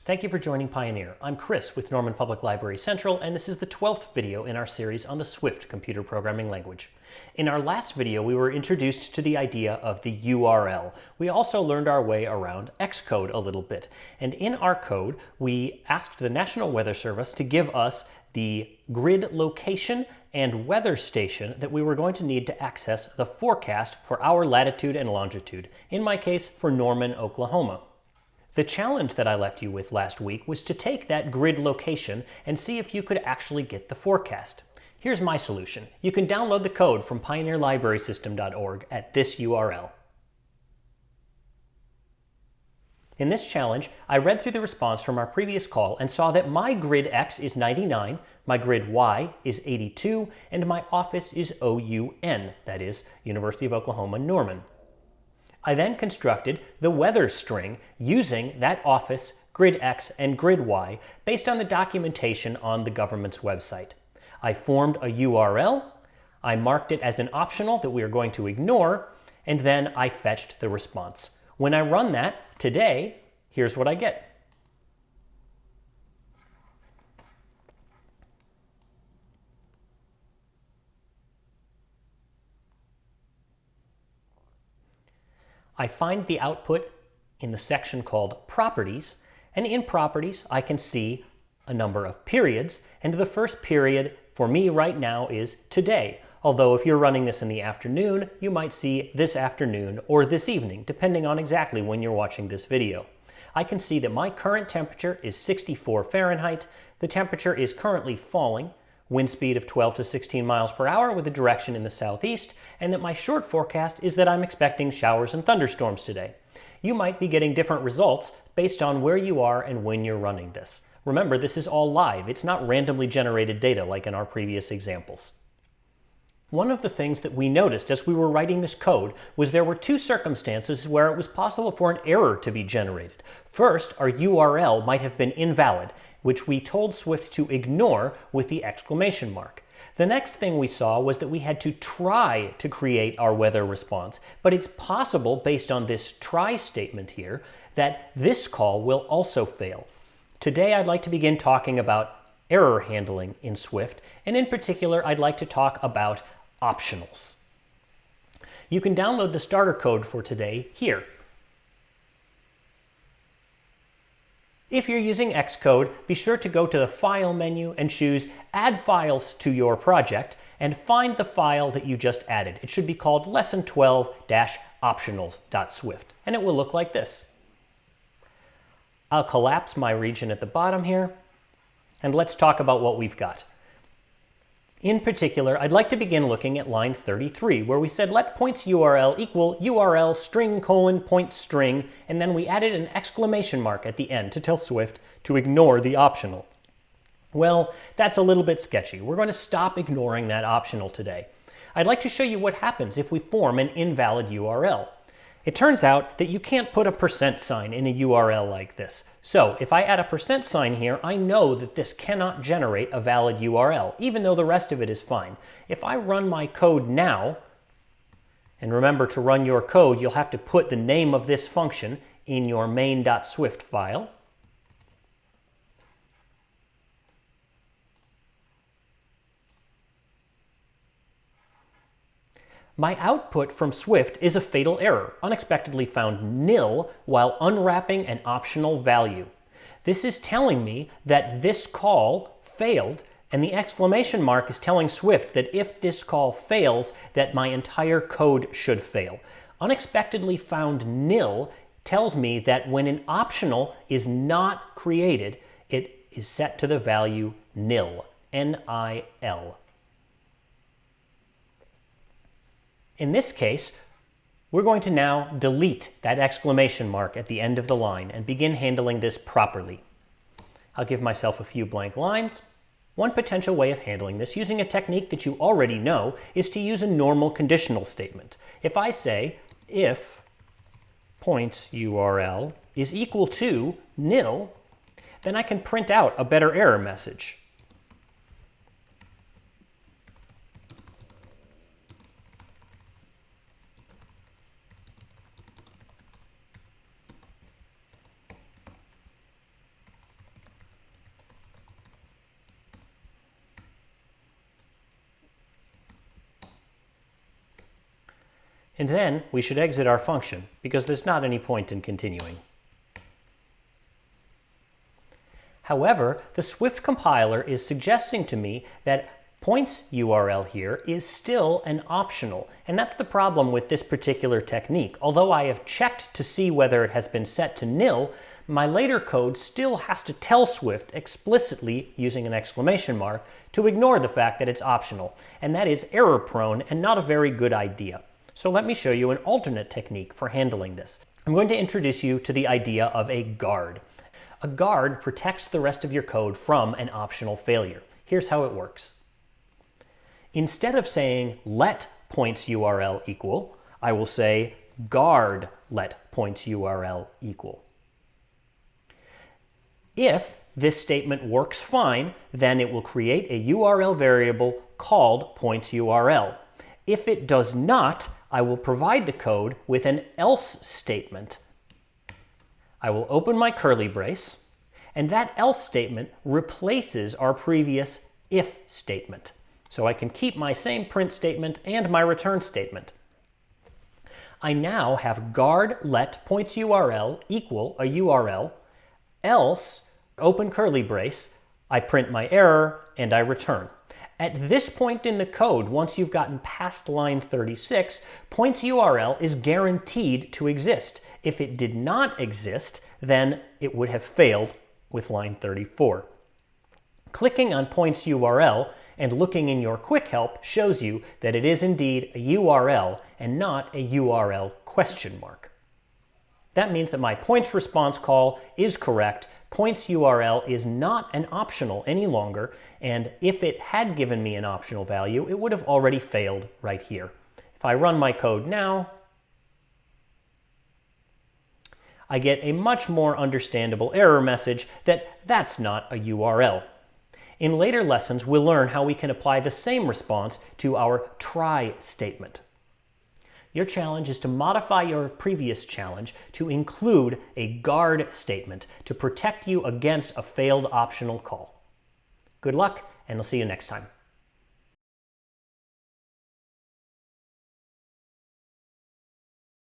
Thank you for joining Pioneer. I'm Chris with Norman Public Library Central, and this is the 12th video in our series on the Swift computer programming language. In our last video, we were introduced to the idea of the URL. We also learned our way around Xcode a little bit. And in our code, we asked the National Weather Service to give us the grid location and weather station that we were going to need to access the forecast for our latitude and longitude, in my case, for Norman, Oklahoma. The challenge that I left you with last week was to take that grid location and see if you could actually get the forecast. Here's my solution. You can download the code from pioneerlibrarysystem.org at this URL. In this challenge, I read through the response from our previous call and saw that my grid X is 99, my grid Y is 82, and my office is OUN, that is, University of Oklahoma, Norman. I then constructed the weather string using that office, grid X, and grid Y based on the documentation on the government's website. I formed a URL, I marked it as an optional that we are going to ignore, and then I fetched the response. When I run that today, here's what I get. I find the output in the section called Properties, and in Properties I can see a number of periods, and the first period for me right now is today, although if you're running this in the afternoon, you might see this afternoon or this evening, depending on exactly when you're watching this video. I can see that my current temperature is 64 Fahrenheit, the temperature is currently falling, wind speed of 12 to 16 miles per hour with a direction in the southeast, and that my short forecast is that I'm expecting showers and thunderstorms today. You might be getting different results based on where you are and when you're running this. Remember, this is all live. It's not randomly generated data like in our previous examples. One of the things that we noticed as we were writing this code was there were two circumstances where it was possible for an error to be generated. First, our URL might have been invalid, which we told Swift to ignore with the exclamation mark. The next thing we saw was that we had to try to create our weather response, but it's possible, based on this try statement here, that this call will also fail. Today I'd like to begin talking about error handling in Swift, and in particular I'd like to talk about optionals. You can download the starter code for today here. If you're using Xcode, be sure to go to the File menu and choose Add Files to your project and find the file that you just added. It should be called lesson12-optionals.swift, and it will look like this. I'll collapse my region at the bottom here, and let's talk about what we've got. In particular, I'd like to begin looking at line 33, where we said let points URL equal URL string colon point string, and then we added an exclamation mark at the end to tell Swift to ignore the optional. Well, that's a little bit sketchy. We're going to stop ignoring that optional today. I'd like to show you what happens if we form an invalid URL. It turns out that you can't put a % in a URL like this. So if I add a % here, I know that this cannot generate a valid URL, even though the rest of it is fine. If I run my code now, and remember to run your code, you'll have to put the name of this function in your main.swift file. My output from Swift is a fatal error, unexpectedly found nil while unwrapping an optional value. This is telling me that this call failed, and the exclamation mark is telling Swift that if this call fails, that my entire code should fail. Unexpectedly found nil tells me that when an optional is not created, it is set to the value nil, N-I-L. In this case, we're going to now delete that exclamation mark at the end of the line and begin handling this properly. I'll give myself a few blank lines. One potential way of handling this, using a technique that you already know, is to use a normal conditional statement. If I say, if points URL is equal to nil, then I can print out a better error message. And then we should exit our function because there's not any point in continuing. However, the Swift compiler is suggesting to me that points URL here is still an optional, and that's the problem with this particular technique. Although I have checked to see whether it has been set to nil, my later code still has to tell Swift explicitly, using an exclamation mark, to ignore the fact that it's optional, and that is error-prone and not a very good idea. So let me show you an alternate technique for handling this. I'm going to introduce you to the idea of a guard. A guard protects the rest of your code from an optional failure. Here's how it works. Instead of saying let points URL equal, I will say guard let points URL equal. If this statement works fine, then it will create a URL variable called points URL. If it does not, I will provide the code with an else statement. I will open my curly brace, and that else statement replaces our previous if statement. So I can keep my same print statement and my return statement. I now have guard let points URL equal a URL, else open curly brace, I print my error and I return. At this point in the code, once you've gotten past line 36, points URL is guaranteed to exist. If it did not exist, then it would have failed with line 34. Clicking on points URL and looking in your quick help shows you that it is indeed a URL and not a URL question mark. That means that my points response call is correct. Points URL is not an optional any longer, and if it had given me an optional value, it would have already failed right here. If I run my code now, I get a much more understandable error message that that's not a URL. In later lessons, we'll learn how we can apply the same response to our try statement. Your challenge is to modify your previous challenge to include a guard statement to protect you against a failed optional call. Good luck, and I'll see you next time.